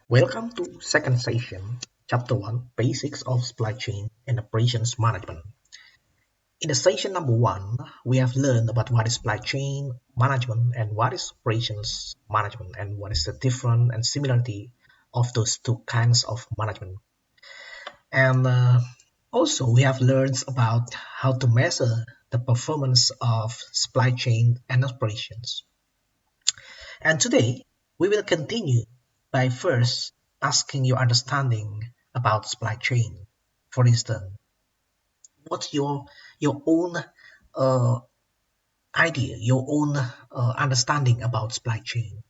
Welcome to second session, chapter 1, Basics of Supply Chain and Operations Management. In the session number 1, we have learned about what is supply chain management and what is operations management and what is the difference and similarity of those two kinds of management. And also we have learned about how to measure the performance of supply chain and operations. And today, we will continue by first asking your understanding about supply chain. For instance, what's your own uh, idea, your own understanding about supply chain?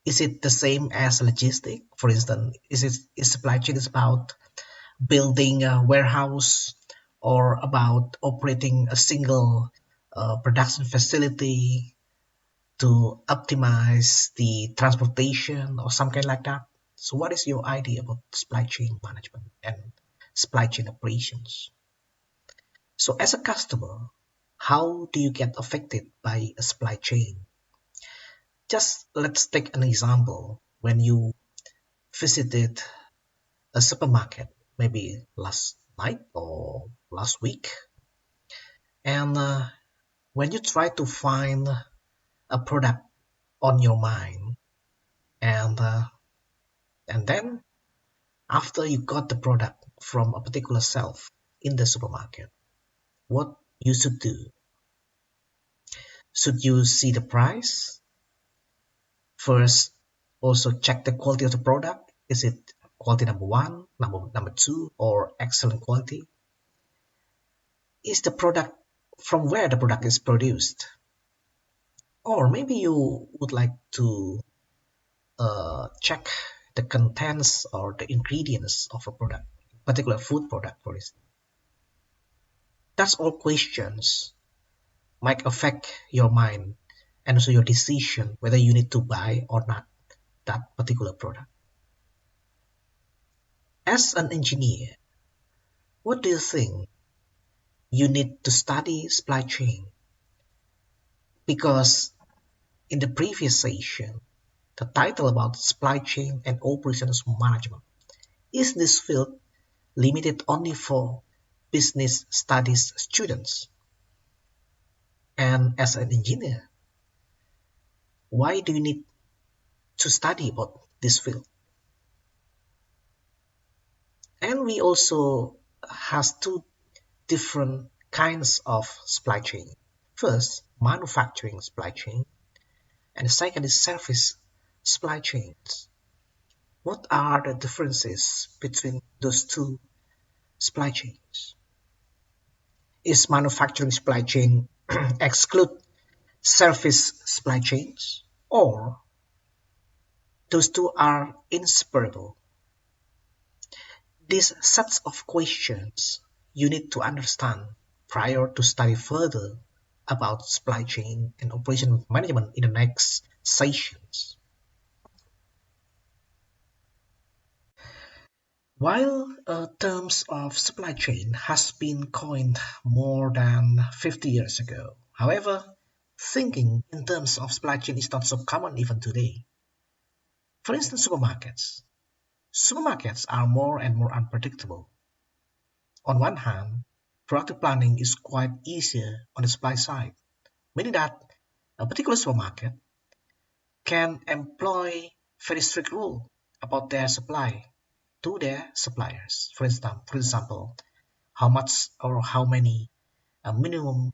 Is it the same as logistic? For instance, is supply chain is about building a warehouse or about operating a single production facility to optimize the transportation or something like that. So what is your idea about supply chain management and supply chain operations? So as a customer, how do you get affected by a supply chain? Just let's take an example. When you visited a supermarket, maybe last night or last week, and when you try to find a product on your mind, and uh, and then after you got the product from a particular shelf in the supermarket, what you should do? Should you see the price? First, also check the quality of the product. Is it quality number one, number two, or excellent quality? Is the product from where the product is produced? Or maybe you would like to check the contents or the ingredients of a product, particular food product, for instance. That's all questions might affect your mind and also your decision whether you need to buy or not that particular product. As an engineer, what do you think you need to study supply chain? Because in the previous session, the title about supply chain and operations management, is this field limited only for business studies students? And as an engineer, why do you need to study about this field? And we also has two different kinds of supply chain. First, manufacturing supply chain, and the second is service supply chains. What are the differences between those two supply chains? Is manufacturing supply chain exclude service supply chains, or those two are inseparable? These sets of questions you need to understand prior to study further about supply chain and operation management in the next sessions. While terms of supply chain has been coined more than 50 years ago, however, thinking in terms of supply chain is not so common even today. For instance, supermarkets. Supermarkets are more and more unpredictable. On one hand, productive planning is quite easier on the supply side, meaning that a particular supermarket can employ very strict rules about their supply to their suppliers. For example, how much or how many minimum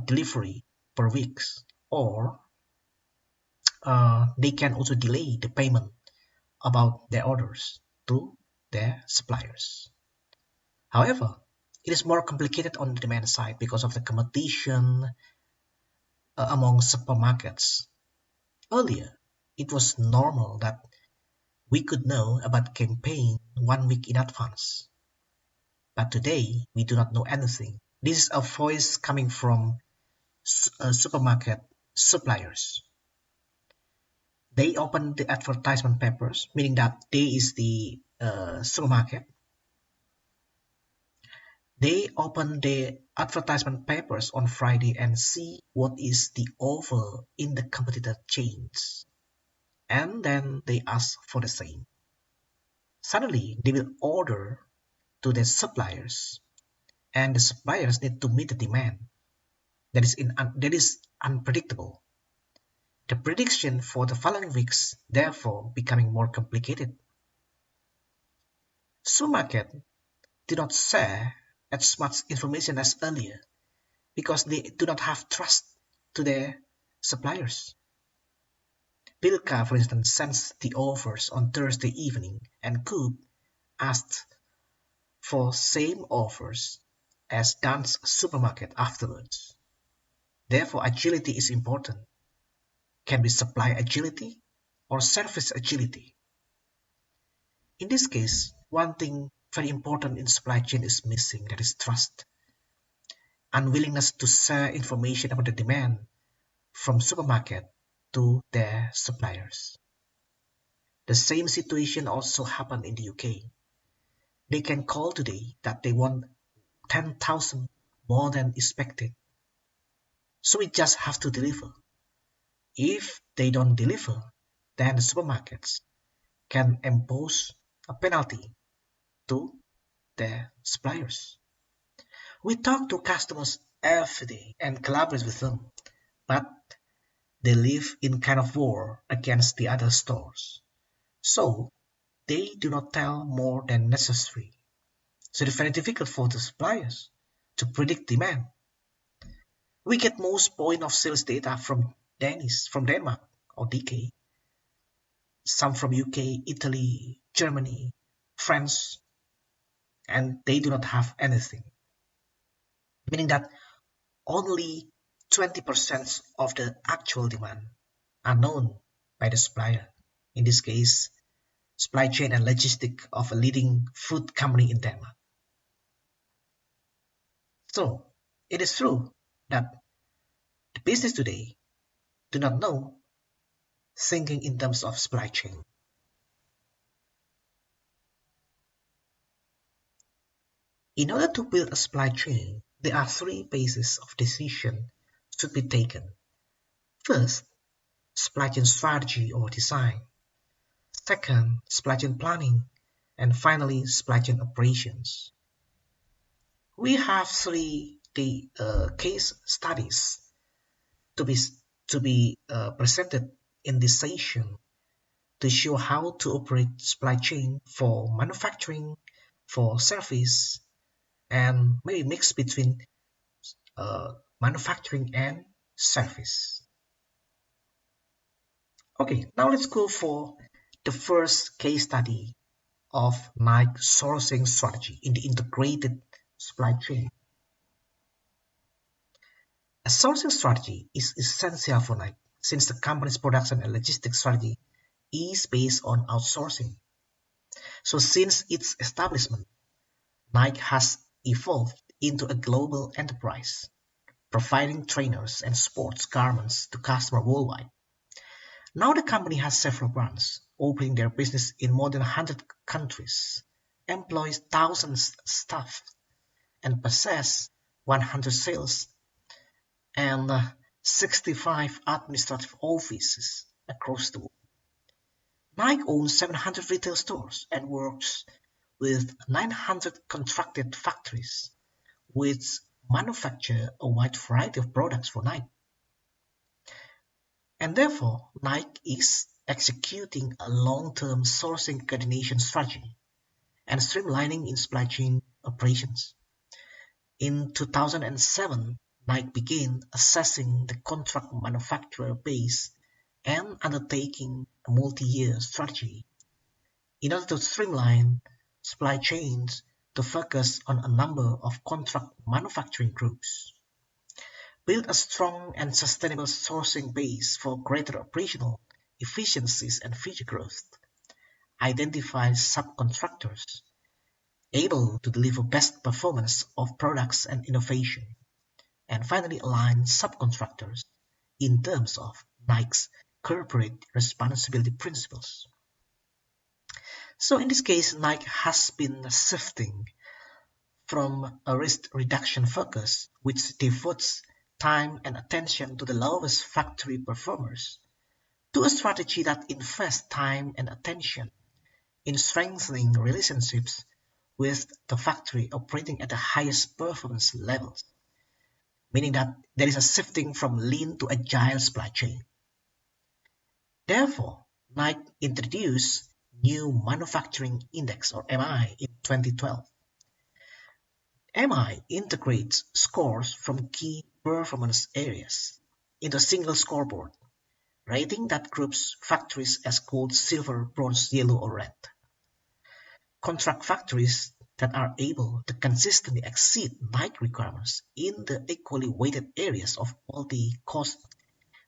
delivery per week, or they can also delay the payment about their orders to their suppliers. However, it is more complicated on the demand side because of the competition among supermarkets. Earlier, it was normal that we could know about campaign 1 week in advance. But today, we do not know anything. This is a voice coming from supermarket suppliers. They open the advertisement papers, meaning that they is the supermarket. They open the advertisement papers on Friday and see what is the offer in the competitor chains. and then they ask for the same. Suddenly, they will order to their suppliers, and the suppliers need to meet the demand that is unpredictable. The prediction for the following weeks therefore becoming more complicated. Supermarkets do not share as much information as earlier because they do not have trust to their suppliers. Bilka, for instance, sends the offers on Thursday evening, and Coop asked for same offers as Dan's supermarket afterwards. Therefore, agility is important. Can be supply agility or service agility. In this case, one thing very important in supply chain is missing, that is trust. Unwillingness to share information about the demand from supermarket to their suppliers. The same situation also happened in the UK. They can call today that they want 10,000 more than expected. So we just have to deliver. If they don't deliver, then the supermarkets can impose a penalty to their suppliers. We talk to customers every day and collaborate with them, but they live in kind of war against the other stores. So they do not tell more than necessary. So it's very difficult for the suppliers to predict demand. We get most point of sales data from Denmark or DK, some from UK, Italy, Germany, France, and they do not have anything. Meaning that only 20% of the actual demand are known by the supplier. In this case, supply chain and logistics of a leading food company in Denmark. So it is true that the business today do not know thinking in terms of supply chain. In order to build a supply chain, there are three bases of decision should be taken. First, supply chain strategy or design. Second, supply chain planning. And finally, supply chain operations. We have three case studies to be presented in this session to show how to operate supply chain for manufacturing, for service, and maybe mix between manufacturing and service. Okay, now let's go for the first case study of Nike sourcing strategy in the integrated supply chain. A sourcing strategy is essential for Nike since the company's production and logistics strategy is based on outsourcing. So since its establishment, Nike has evolved into a global enterprise, providing trainers and sports garments to customers worldwide. Now the company has several brands, opening their business in more than 100 countries, employs thousands of staff, and possesses 100 sales and 65 administrative offices across the world. Nike owns 700 retail stores and works with 900 contracted factories, which manufacture a wide variety of products for Nike. And therefore, Nike is executing a long-term sourcing coordination strategy and streamlining in supply chain operations. In 2007, Nike began assessing the contract manufacturer base and undertaking a multi-year strategy in order to streamline supply chains to focus on a number of contract manufacturing groups. Build a strong and sustainable sourcing base for greater operational efficiencies and future growth. Identify subcontractors able to deliver best performance of products and innovation. And finally, align subcontractors in terms of Nike's corporate responsibility principles. So in this case, Nike has been shifting from a risk reduction focus, which devotes time and attention to the lowest factory performers, to a strategy that invests time and attention in strengthening relationships with the factory operating at the highest performance levels, meaning that there is a shifting from lean to agile supply chain. Therefore, Nike introduced new Manufacturing Index or MI in 2012. MI integrates scores from key performance areas into a single scoreboard, rating that groups factories as gold, silver, bronze, yellow, or red. Contract factories that are able to consistently exceed Nike requirements in the equally weighted areas of quality, cost,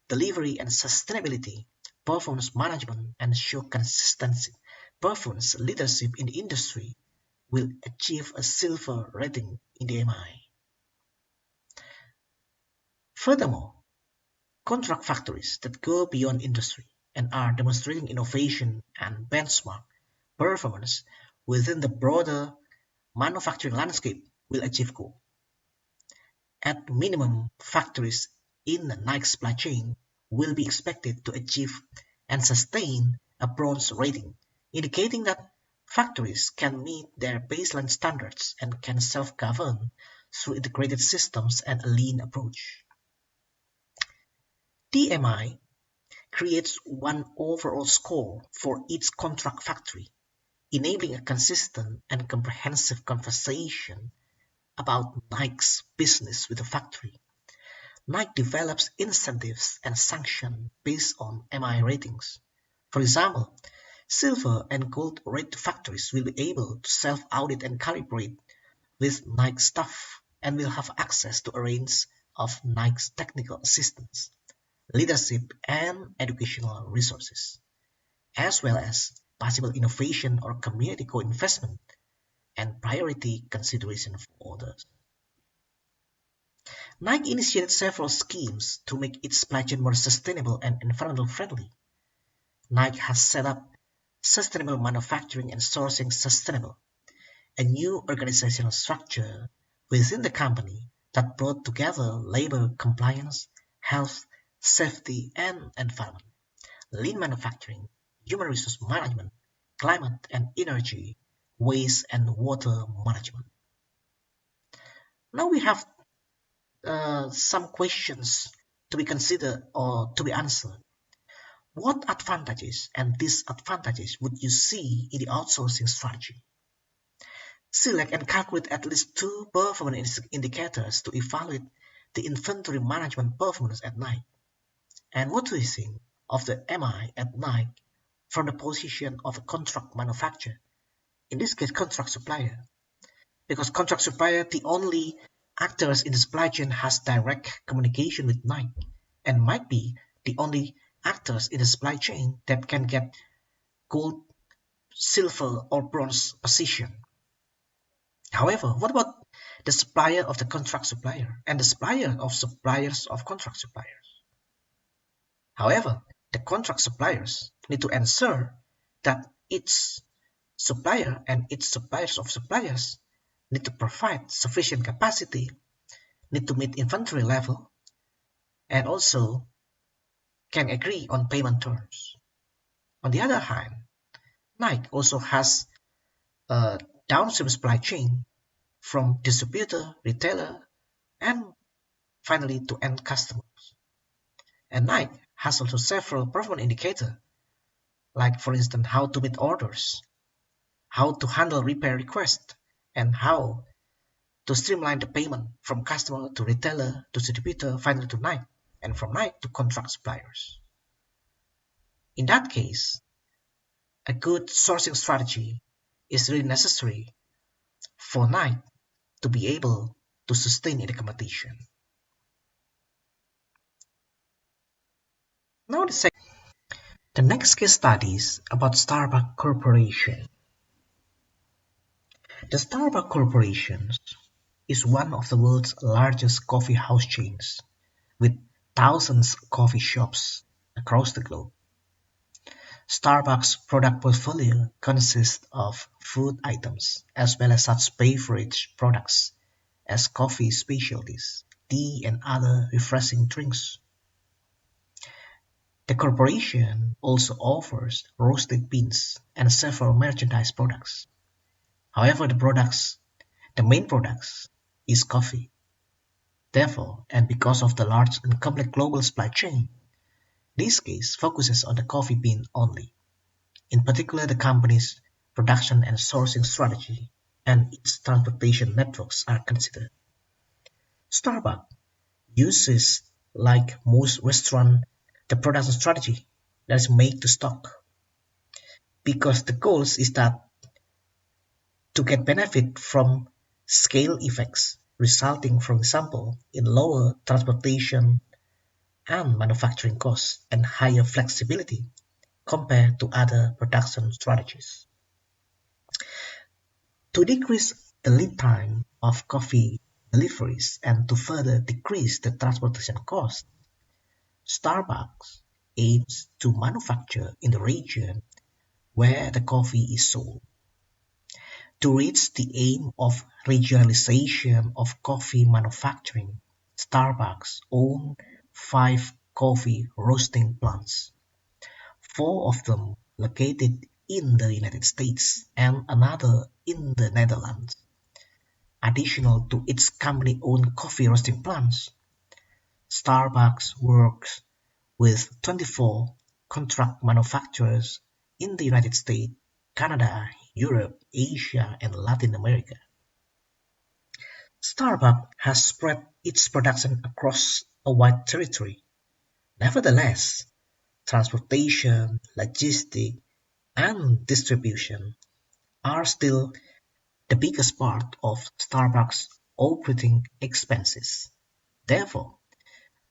delivery, and sustainability, performance management, and show consistency, performance leadership in the industry will achieve a silver rating in the MI. Furthermore, contract factories that go beyond industry and are demonstrating innovation and benchmark performance within the broader manufacturing landscape will achieve gold. At minimum, factories in the Nike supply chain will be expected to achieve and sustain a bronze rating, indicating that factories can meet their baseline standards and can self-govern through integrated systems and a lean approach. TMI creates one overall score for each contract factory, enabling a consistent and comprehensive conversation about Nike's business with the factory. Nike develops incentives and sanctions based on MI ratings. For example, silver and gold rated factories will be able to self-audit and calibrate with Nike staff and will have access to a range of Nike's technical assistance, leadership, and educational resources, as well as possible innovation or community co-investment and priority consideration for others. Nike initiated several schemes to make its supply chain more sustainable and environmental friendly. Nike has set up Sustainable Manufacturing and Sourcing Sustainable, a new organizational structure within the company that brought together labor compliance, health, safety, and environment, lean manufacturing, human resource management, climate and energy, waste and water management. Now we have some questions to be considered or to be answered. What advantages and disadvantages would you see in the outsourcing strategy? Select and calculate at least two performance indicators to evaluate the inventory management performance at night. And what do you think of the MI at night from the position of a contract manufacturer, in this case contract supplier? Because contract supplier, the only actors in the supply chain has direct communication with Nike and might be the only actors in the supply chain that can get gold, silver, or bronze position. However, what about the supplier of the contract supplier and the supplier of suppliers of contract suppliers? However, the contract suppliers need to ensure that its supplier and its suppliers of suppliers need to provide sufficient capacity, need to meet inventory level, and also can agree on payment terms. On the other hand, Nike also has a downstream supply chain from distributor, retailer, and finally to end customers. And Nike has also several performance indicators, like for instance how to meet orders, how to handle repair requests, and how to streamline the payment from customer to retailer to distributor, finally to Nike, and from Nike to contract suppliers. In that case, a good sourcing strategy is really necessary for Nike to be able to sustain in the competition. Now the next case study is about Starbucks Corporation. The Starbucks Corporation is one of the world's largest coffee house chains, with thousands of coffee shops across the globe. Starbucks' product portfolio consists of food items as well as such beverage products as coffee specialties, tea, and other refreshing drinks. The corporation also offers roasted beans and several merchandise products. However, the main products is coffee. Therefore, and because of the large and complex global supply chain, this case focuses on the coffee bean only. In particular, the company's production and sourcing strategy and its transportation networks are considered. Starbucks uses, like most restaurants, the production strategy that is make to stock, because the goal is that to get benefit from scale effects resulting, for example, in lower transportation and manufacturing costs and higher flexibility compared to other production strategies. To decrease the lead time of coffee deliveries and to further decrease the transportation cost, Starbucks aims to manufacture in the region where the coffee is sold. To reach the aim of regionalization of coffee manufacturing, Starbucks owns 5 coffee roasting plants, 4 of them located in the United States and another in the Netherlands. Additional to its company-owned coffee roasting plants, Starbucks works with 24 contract manufacturers in the United States, Canada, Europe, Asia, and Latin America. Starbucks has spread its production across a wide territory. Nevertheless, transportation, logistics, and distribution are still the biggest part of Starbucks' operating expenses. Therefore,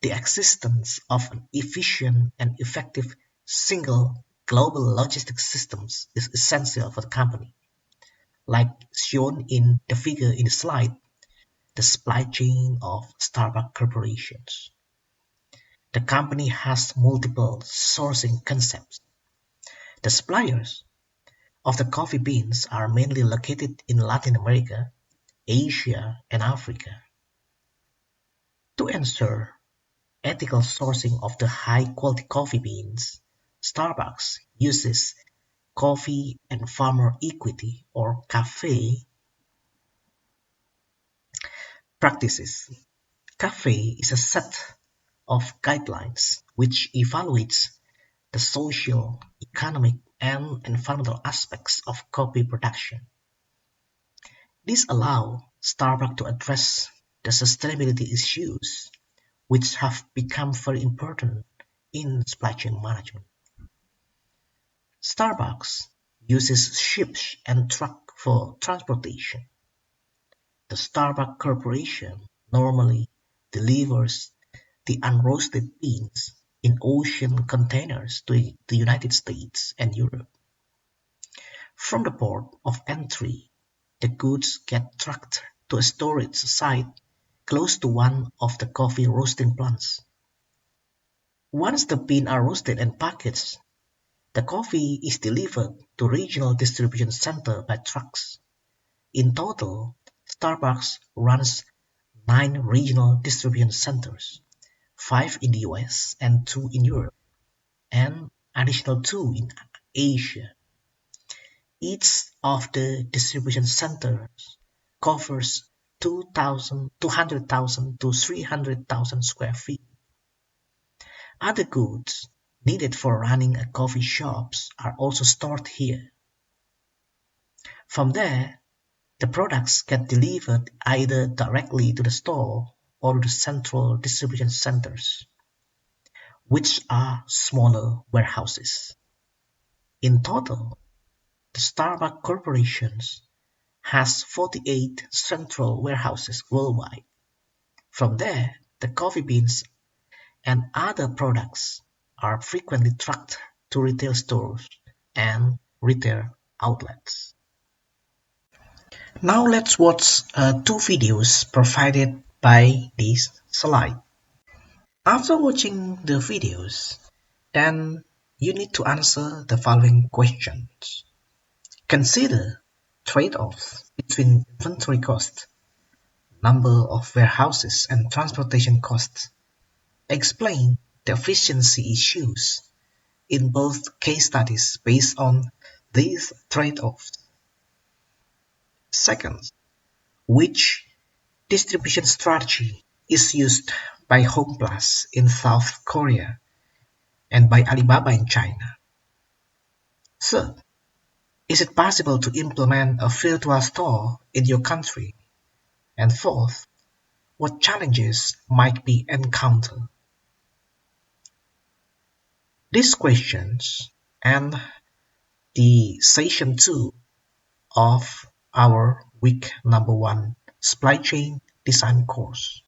the existence of an efficient and effective single global logistics systems is essential for the company. Like shown in the figure in the slide, the supply chain of Starbucks corporations. The company has multiple sourcing concepts. The suppliers of the coffee beans are mainly located in Latin America, Asia, and Africa. To ensure ethical sourcing of the high-quality coffee beans, Starbucks uses coffee and farmer equity or CAFE practices. CAFE is a set of guidelines which evaluates the social, economic, and environmental aspects of coffee production. This allows Starbucks to address the sustainability issues which have become very important in supply chain management. Starbucks uses ships and trucks for transportation. The Starbucks Corporation normally delivers the unroasted beans in ocean containers to the United States and Europe. From the port of entry, the goods get trucked to a storage site close to one of the coffee roasting plants. Once the beans are roasted and packaged, the coffee is delivered to regional distribution centers by trucks. In total, Starbucks runs 9 regional distribution centers, 5 in the US and 2 in Europe, and additional 2 in Asia. Each of the distribution centers covers 200,000 to 300,000 square feet. Other goods needed for running a coffee shops are also stored here. From there, the products get delivered either directly to the store or to the central distribution centers, which are smaller warehouses. In total, the Starbucks Corporation has 48 central warehouses worldwide. From there, the coffee beans and other products are frequently trucked to retail stores and retail outlets. Now let's watch 2 videos provided by this slide. After watching the videos, then you need to answer the following questions. Consider trade-offs between inventory cost, number of warehouses, and transportation costs. Explain the efficiency issues in both case studies based on these trade-offs. Second, which distribution strategy is used by HomePlus in South Korea and by Alibaba in China? Third, is it possible to implement a virtual store in your country? And fourth, what challenges might be encountered? These questions and the session 2 of our week number 1 supply chain design course.